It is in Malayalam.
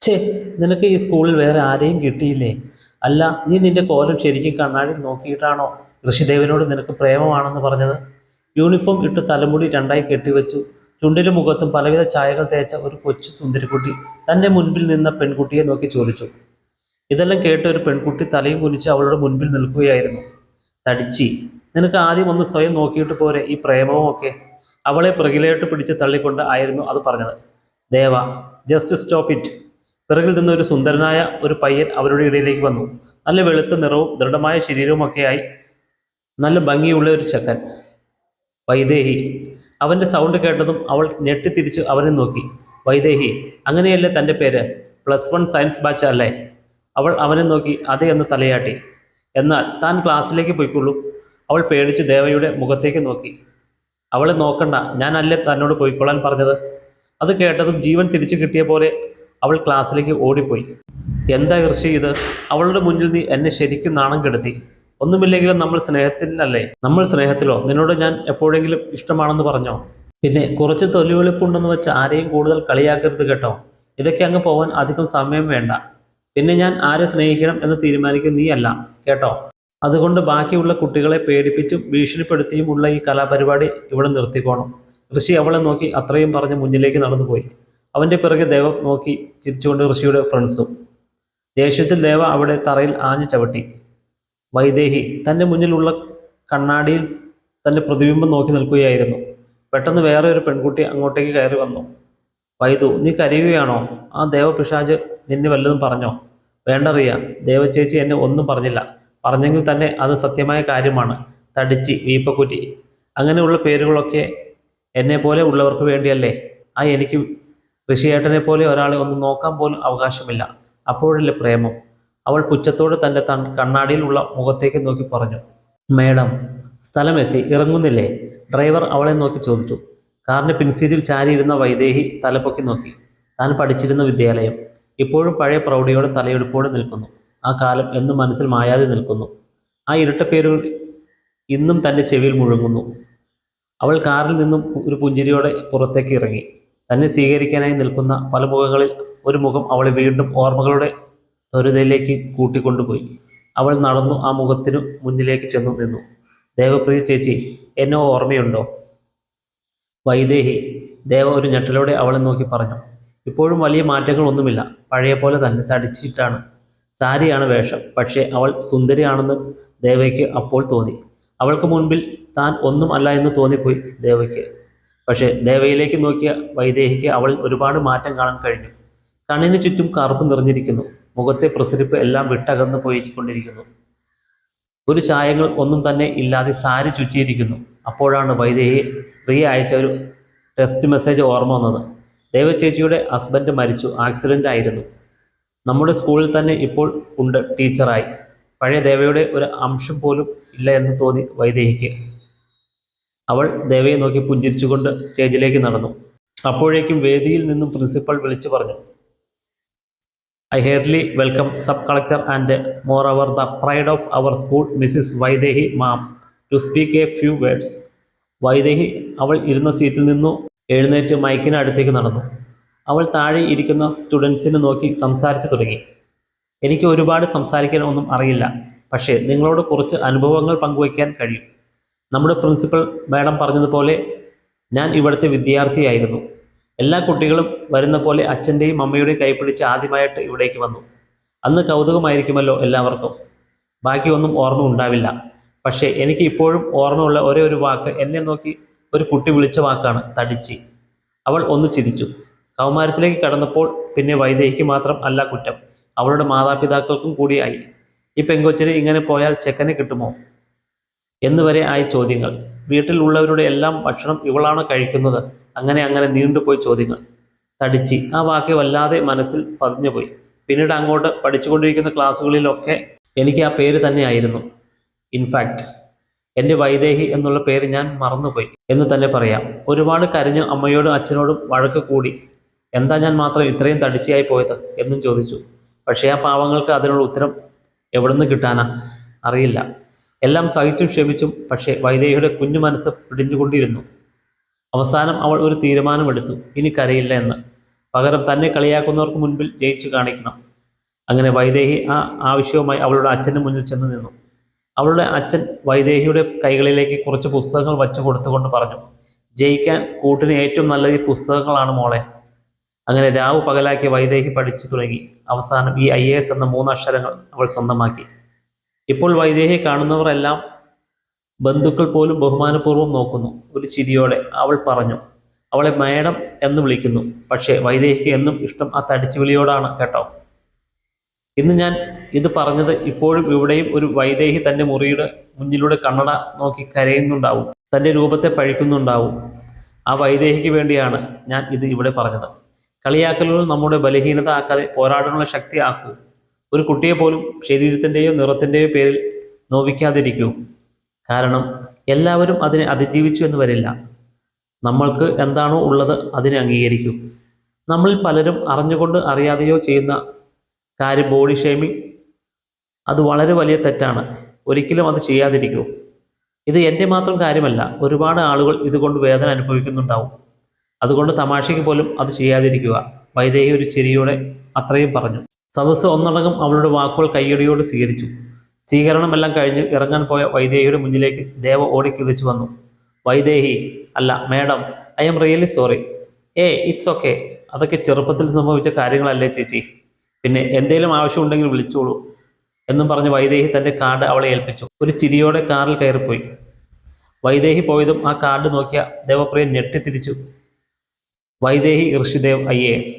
ഛേ, നിനക്ക് ഈ സ്കൂളിൽ വേറെ ആരെയും കിട്ടിയില്ലേ? അല്ല, നീ നിന്റെ കോലം ശരിക്കും കണ്ണാടിയിൽ നോക്കിയിട്ടാണോ ഋഷിദേവനോട് നിനക്ക് പ്രേമമാണെന്ന് പറഞ്ഞത്? യൂണിഫോം ഇട്ട് തലമുടി രണ്ടായി കെട്ടിവെച്ചു ചുണ്ടിലും മുഖത്തും പലവിധ ചായകൾ തേച്ച ഒരു കൊച്ചു സുന്ദരിക്കുട്ടി തൻ്റെ മുൻപിൽ നിന്ന പെൺകുട്ടിയെ നോക്കി ചോദിച്ചു. ഇതെല്ലാം കേട്ട ഒരു പെൺകുട്ടി തലയും കുനിച്ച് അവളുടെ മുൻപിൽ നിൽക്കുകയായിരുന്നു. തടിച്ചി, നിനക്ക് ആദ്യം ഒന്ന് സ്വയം നോക്കിയിട്ട് പോരെ ഈ പ്രേമവും ഒക്കെ? അവളെ പിറകിലോട്ട് പിടിച്ച് തള്ളിക്കൊണ്ട് ആയിരുന്നു അത് പറഞ്ഞത്. ദേവ, ജസ്റ്റ് സ്റ്റോപ്പ് ഇറ്റ്. പിറകിൽ നിന്ന് ഒരു സുന്ദരനായ ഒരു പയ്യൻ അവരുടെ ഇടയിലേക്ക് വന്നു. നല്ല വെളുത്ത നിറവും ദൃഢമായ ശരീരവുമൊക്കെയായി നല്ല ഭംഗിയുള്ള ഒരു ചെക്കൻ. വൈദേഹി. അവൻ്റെ സൗണ്ട് കേട്ടതും അവൾ ഞെട്ടിത്തിരിച്ച് അവനെ നോക്കി. വൈദേഹി, അങ്ങനെയല്ലേ തൻ്റെ പേര്? +1 സയൻസ് ബാച്ച് അല്ലേ? അവൾ അവനെ നോക്കി അതെ എന്ന് തലയാട്ടി. എന്നാൽ താൻ ക്ലാസ്സിലേക്ക് പോയിക്കൊള്ളൂ. അവൾ പേടിച്ച് ദേവയുടെ മുഖത്തേക്ക് നോക്കി. അവളെ നോക്കണ്ട, ഞാനല്ലേ തന്നോട് പോയിക്കൊള്ളാൻ പറഞ്ഞത്? അത് കേട്ടതും ജീവൻ തിരിച്ചു കിട്ടിയ പോലെ അവൾ ക്ലാസ്സിലേക്ക് ഓടിപ്പോയി. എന്താ ഋഷി ഇത്? അവളുടെ മുന്നിൽ നീ എന്നെ ശരിക്കും നാണം കെടുത്തി. ഒന്നുമില്ലെങ്കിലും നമ്മൾ സ്നേഹത്തിലല്ലേ? നമ്മൾ സ്നേഹത്തിലോ? നിന്നോട് ഞാൻ എപ്പോഴെങ്കിലും ഇഷ്ടമാണെന്ന് പറഞ്ഞോ? പിന്നെ കുറച്ച് തൊലിവെളുപ്പുണ്ടെന്ന് വെച്ച് ആരെയും കൂടുതൽ കളിയാക്കരുത് കേട്ടോ. ഇതൊക്കെ അങ്ങ് പോവാൻ അധികം സമയം വേണ്ട. പിന്നെ ഞാൻ ആരെ സ്നേഹിക്കണം എന്ന് തീരുമാനിക്കും നീയല്ല കേട്ടോ. അതുകൊണ്ട് ബാക്കിയുള്ള കുട്ടികളെ പേടിപ്പിച്ചും ഭീഷണിപ്പെടുത്തിയും ഉള്ള ഈ കലാപരിപാടി ഇവിടെ നിർത്തിക്കോണം. ഋഷി അവളെ നോക്കി അത്രയും പറഞ്ഞ് മുന്നിലേക്ക് നടന്നുപോയി. അവൻ്റെ പിറകെ ദേവ നോക്കി ചിരിച്ചുകൊണ്ട് ഋഷിയുടെ ഫ്രണ്ട്സും. ദേഷ്യത്തിൽ ദേവ അവിടെ തറയിൽ ആഞ്ഞു ചവിട്ടി. വൈദേഹി തൻ്റെ മുന്നിലുള്ള കണ്ണാടിയിൽ തൻ്റെ പ്രതിബിംബം നോക്കി നിൽക്കുകയായിരുന്നു. പെട്ടെന്ന് വേറെ ഒരു പെൺകുട്ടി അങ്ങോട്ടേക്ക് കയറി വന്നു. വൈദു, നീ കരയുകയാണോ? ആ ദേവപിശാച് നിന്നെ വല്ലതും പറഞ്ഞോ? വേണ്ടറിയ, ദേവചേച്ചി എന്നെ ഒന്നും പറഞ്ഞില്ല. പറഞ്ഞെങ്കിൽ തന്നെ അത് സത്യമായ കാര്യമാണ്. തടിച്ചി, വീപ്പക്കുറ്റി, അങ്ങനെയുള്ള പേരുകളൊക്കെ എന്നെ പോലെ ഉള്ളവർക്ക് വേണ്ടിയല്ലേ. എനിക്ക് ഋഷിയേട്ടനെ പോലെ ഒരാളെ ഒന്ന് നോക്കാൻ പോലും അവകാശമില്ല. അപ്പോഴല്ലേ പ്രേമം. അവൾ പുച്ഛത്തോടെ തൻ്റെ കണ്ണാടിയിലുള്ള മുഖത്തേക്ക് നോക്കി പറഞ്ഞു. മേഡം, സ്ഥലമെത്തി, ഇറങ്ങുന്നില്ലേ? ഡ്രൈവർ അവളെ നോക്കി ചോദിച്ചു. കാറിന് പിൻസീറ്റിൽ ചാരിയിരുന്ന വൈദേഹി തലപ്പൊക്കി നോക്കി. താൻ പഠിച്ചിരുന്ന വിദ്യാലയം ഇപ്പോഴും പഴയ പ്രൗഢിയോടെ തലയെടുപ്പോടെ നിൽക്കുന്നു. ആ കാലം എന്നും മനസ്സിൽ മായാതെ നിൽക്കുന്നു. ആ ഇരട്ടപ്പേരുകൾ ഇന്നും തൻ്റെ ചെവിയിൽ മുഴങ്ങുന്നു. അവൾ കാറിൽ നിന്നും ഒരു പുഞ്ചിരിയോടെ പുറത്തേക്ക് ഇറങ്ങി. തന്നെ സ്വീകരിക്കാനായി നിൽക്കുന്ന പല മുഖങ്ങളിൽ ഒരു മുഖം അവളെ വീണ്ടും ഓർമ്മകളുടെ ത്വരിതയിലേക്ക് കൂട്ടിക്കൊണ്ടുപോയി. അവൾ നടന്നു ആ മുഖത്തിനു മുന്നിലേക്ക് ചെന്നു നിന്നു. ദേവപ്രിയ ചേച്ചി, എന്നെ ഓർമ്മയുണ്ടോ? വൈദേഹി. ദേവ ഒരു ഞെട്ടലോടെ അവളെ നോക്കി പറഞ്ഞു. ഇപ്പോഴും വലിയ മാറ്റങ്ങളൊന്നുമില്ല, പഴയ പോലെ തന്നെ തടിച്ചിട്ടാണ്. സാരിയാണ് വേഷം. പക്ഷേ അവൾ സുന്ദരിയാണെന്ന് ദേവയ്ക്ക് അപ്പോൾ തോന്നി. അവൾക്ക് മുൻപിൽ താൻ ഒന്നും അല്ല എന്ന് തോന്നിപ്പോയി ദേവയ്ക്ക്. പക്ഷേ ദേവയിലേക്ക് നോക്കിയ വൈദേഹിക്ക് അവൾ ഒരുപാട് മാറ്റം കാണാൻ കഴിഞ്ഞു. കണ്ണിന് ചുറ്റും കറുപ്പ് നിറഞ്ഞിരിക്കുന്നു. മുഖത്തെ പ്രസരിപ്പ് എല്ലാം വിട്ടകന്നു പോയിക്കൊണ്ടിരിക്കുന്നു. ഒരു ചായങ്ങൾ ഒന്നും തന്നെ ഇല്ലാതെ സാരി ചുറ്റിയിരിക്കുന്നു. അപ്പോഴാണ് വൈദേഹി പ്രിയ അയച്ച ഒരു ടെക്സ്റ്റ് മെസ്സേജ് ഓർമ്മ വന്നത്. ദേവചേച്ചിയുടെ ഹസ്ബൻഡ് മരിച്ചു, ആക്സിഡൻ്റ് ആയിരുന്നു. നമ്മുടെ സ്കൂളിൽ തന്നെ ഇപ്പോൾ ഉണ്ട് ടീച്ചറായി. പഴയ ദേവയുടെ ഒരു അംശം പോലും ഇല്ല എന്ന് തോന്നി വൈദേഹിക്ക്. അവൾ ദേവയെ നോക്കി പുഞ്ചിരിച്ചുകൊണ്ട് സ്റ്റേജിലേക്ക് നടന്നു. അപ്പോഴേക്കും വേദിയിൽ നിന്നും പ്രിൻസിപ്പൽ വിളിച്ചു പറഞ്ഞു. ഐ ഹെയർലി welcome sub collector and moreover the pride of our school Mrs Vaidehi ma'am to speak a few words. Vaidehi അവൾ ഇരുന്ന സീറ്റിൽ നിന്നു എഴുന്നേറ്റ് മൈക്കിന് അടുത്തേക്ക് നടന്നു. അവൾ താഴെ ഇരിക്കുന്ന സ്റ്റുഡൻസിനെ നോക്കി സംസാരിച്ചു തുടങ്ങി. എനിക്ക് ഒരുപാട് സംസാരിക്കാൻ ഒന്നും അറിയില്ല, പക്ഷേ നിങ്ങളോട് കുറച്ച് അനുഭവങ്ങൾ പങ്കുവയ്ക്കാൻ കഴിയും. നമ്മുടെ പ്രിൻസിപ്പൽ മാഡം പറഞ്ഞതുപോലെ ഞാൻ ഇവിടുത്തെ വിദ്യാർത്ഥിയായിരുന്നു. എല്ലാ കുട്ടികളും വരുന്ന പോലെ അച്ഛൻ്റെയും അമ്മയുടെയും കൈപ്പിടിച്ച് ആദ്യമായിട്ട് ഇവിടേക്ക് വന്നു. അന്ന് കൗതുകമായിരിക്കുമല്ലോ എല്ലാവർക്കും. ബാക്കിയൊന്നും ഓർമ്മ ഉണ്ടാവില്ല. പക്ഷേ എനിക്ക് ഇപ്പോഴും ഓർമ്മയുള്ള ഒരേ ഒരു വാക്ക് എന്നെ നോക്കി ഒരു കുട്ടി വിളിച്ച വാക്കാണ്, തടിച്ചി. അവൾ ഒന്ന് ചിരിച്ചു. കൗമാരത്തിലേക്ക് കടന്നപ്പോൾ പിന്നെ വൈദേഹിക്ക് മാത്രം അല്ല കുറ്റം, അവളുടെ മാതാപിതാക്കൾക്കും കൂടിയായി. ഈ പെങ്കൊച്ചിന് ഇങ്ങനെ പോയാൽ ചെക്കനെ കിട്ടുമോ എന്നുവരെ ആയി ചോദ്യങ്ങൾ. വീട്ടിൽ ഉള്ളവരുടെ എല്ലാം ഭക്ഷണം ഇവളാണോ കഴിക്കുന്നത്? അങ്ങനെ നീണ്ടുപോയി ചോദ്യങ്ങൾ. തടിച്ചി, ആ വാക്ക് വല്ലാതെ മനസ്സിൽ പതിഞ്ഞുപോയി. പിന്നീട് അങ്ങോട്ട് പഠിച്ചുകൊണ്ടിരിക്കുന്ന ക്ലാസ്സുകളിലൊക്കെ എനിക്ക് ആ പേര് തന്നെയായിരുന്നു. ഇൻഫാക്റ്റ് എൻ്റെ വൈദേഹി എന്നുള്ള പേര് ഞാൻ മറന്നുപോയി എന്ന് തന്നെ പറയാം. ഒരുപാട് കരഞ്ഞു അമ്മയോടും അച്ഛനോടും വഴക്ക് കൂടി. എന്താ ഞാൻ മാത്രം ഇത്രയും തടിച്ചിയായി പോയത് എന്നും ചോദിച്ചു. പക്ഷേ ആ പാവങ്ങൾക്ക് അതിനുള്ള ഉത്തരം എവിടുന്ന് കിട്ടാനാ? അറിയില്ല. എല്ലാം സഹിച്ചും ക്ഷമിച്ചും. പക്ഷേ വൈദേഹിയുടെ കുഞ്ഞു മനസ്സ് പിടിഞ്ഞുകൊണ്ടിരുന്നു. അവസാനം അവൾ ഒരു തീരുമാനമെടുത്തു, ഇനി കരയില്ല എന്ന്. പകരം തന്നെ കളിയാക്കുന്നവർക്ക് മുൻപിൽ ജയിച്ചു കാണിക്കണം. അങ്ങനെ വൈദേഹി ആ ആവശ്യവുമായി അവളുടെ അച്ഛന് മുന്നിൽ ചെന്ന് നിന്നു. അവളുടെ അച്ഛൻ വൈദേഹിയുടെ കൈകളിലേക്ക് കുറച്ച് പുസ്തകങ്ങൾ വച്ചു കൊടുത്തുകൊണ്ട് പറഞ്ഞു, ജയിക്കാൻ കൂട്ടിന് ഏറ്റവും നല്ലത് ഈ പുസ്തകങ്ങളാണ് മോളെ. അങ്ങനെ രാവ് പകലാക്കി വൈദേഹി പഠിച്ചു തുടങ്ങി. അവസാനം ഈ IAS എന്ന 3 അക്ഷരങ്ങൾ അവൾ സ്വന്തമാക്കി. ഇപ്പോൾ വൈദേഹി കാണുന്നവരെല്ലാം, ബന്ധുക്കൾ പോലും ബഹുമാനപൂർവ്വം നോക്കുന്നു. ഒരു ചിരിയോടെ അവൾ പറഞ്ഞു, അവളെ മേഡം എന്ന് വിളിക്കുന്നു. പക്ഷേ വൈദേഹിക്ക് എന്നും ഇഷ്ടം ആ തടിച്ചു വിളിയോടാണ് കേട്ടോ. ഇന്ന് ഞാൻ ഇത് പറഞ്ഞത് ഇപ്പോഴും ഇവിടെയും ഒരു വൈദേഹി തൻ്റെ മുറിയുടെ മുന്നിലൂടെ കണ്ണട നോക്കി കരയുന്നുണ്ടാവും, തൻ്റെ രൂപത്തെ പഴിക്കുന്നുണ്ടാവും. ആ വൈദേഹിക്ക് വേണ്ടിയാണ് ഞാൻ ഇത് ഇവിടെ പറഞ്ഞത്. കളിയാക്കലുകൾ നമ്മുടെ ബലഹീനത ആക്കാതെ പോരാടാനുള്ള ശക്തി ആക്കൂ. ഒരു കുട്ടിയെ പോലും ശരീരത്തിൻ്റെയോ നിറത്തിൻ്റെയോ പേരിൽ നോവിക്കാതിരിക്കൂ. കാരണം എല്ലാവരും അതിനെ അതിജീവിച്ചു എന്ന് വരില്ല. നമ്മൾക്ക് എന്താണോ ഉള്ളത് അതിനെ അംഗീകരിക്കൂ. നമ്മളിൽ പലരും അറിഞ്ഞുകൊണ്ട് അറിയാതെയോ ചെയ്യുന്ന കാര്യം ബോഡി ഷേമിങ്. അത് വളരെ വലിയ തെറ്റാണ്. ഒരിക്കലും അത് ചെയ്യാതിരിക്കൂ. ഇത് എൻ്റെ മാത്രം കാര്യമല്ല, ഒരുപാട് ആളുകൾ ഇതുകൊണ്ട് വേദന അനുഭവിക്കുന്നുണ്ടാവും. അതുകൊണ്ട് തമാശയ്ക്ക് പോലും അത് ചെയ്യാതിരിക്കുക. വൈദേഹി ഒരു ചിരിയോടെ അത്രയും പറഞ്ഞു. സദസ്സ് ഒന്നടങ്കം അവളുടെ വാക്കുകൾ കയ്യടിയോട് സ്വീകരിച്ചു. സ്വീകരണമെല്ലാം കഴിഞ്ഞ് ഇറങ്ങാൻ പോയ വൈദേഹിയുടെ മുന്നിലേക്ക് ദേവ ഓടിക്കുതിച്ചു വന്നു. വൈദേഹി, അല്ല madam, I am really sorry. It's okay. അതൊക്കെ ചെറുപ്പത്തിൽ സംഭവിച്ച കാര്യങ്ങളല്ലേ ചേച്ചി. പിന്നെ എന്തേലും ആവശ്യമുണ്ടെങ്കിൽ വിളിച്ചോളൂ എന്നും പറഞ്ഞ് വൈദേഹി തൻ്റെ കാർഡ് അവളെ ഏൽപ്പിച്ചു. ഒരു ചിരിയോടെ കാറിൽ കയറിപ്പോയി. വൈദേഹി പോയതും ആ കാർഡ് നോക്കിയ ദേവപ്രിയൻ ഞെട്ടിത്തിരിച്ചു. വൈദേഹി ഋഷിദേവ് IAS.